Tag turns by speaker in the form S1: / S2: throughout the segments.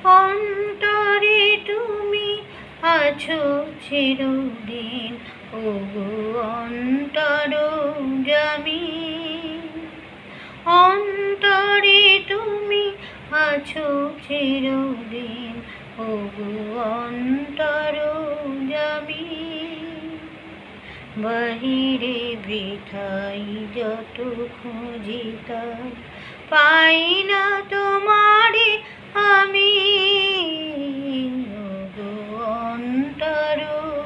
S1: অন্তরে তুমি আছো চিরদিন, ওগো অন্তরজামী। অন্তরে তুমি আছো চিরদিন, ওগো অন্তরজামী। বাহিরে বৃথাই যত খুঁজি তাই পাই না তোমারে আমি, ওগো অন্তরজামী।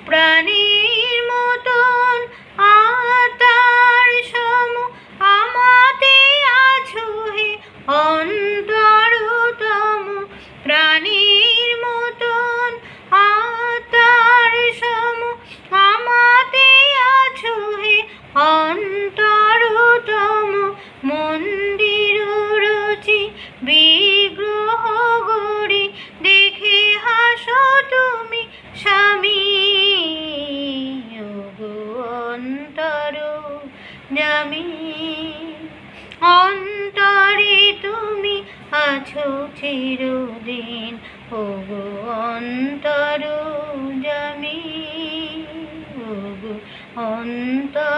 S1: প্রাণীর মতন আত্মার সম আমাতে আছো হে অন্তরতম। প্রাণীর মতন আত্মার সম আমাতে আছো হে অন্তরতম। মন্দির রচি বিগ্রহ গড়ি দেখে হাসো তুমি স্বামী, ওগো অন্তরজামী। অন্তরে তুমি আছো চিরদিন, ওগো অন্তরজামী, ওগো অন্তর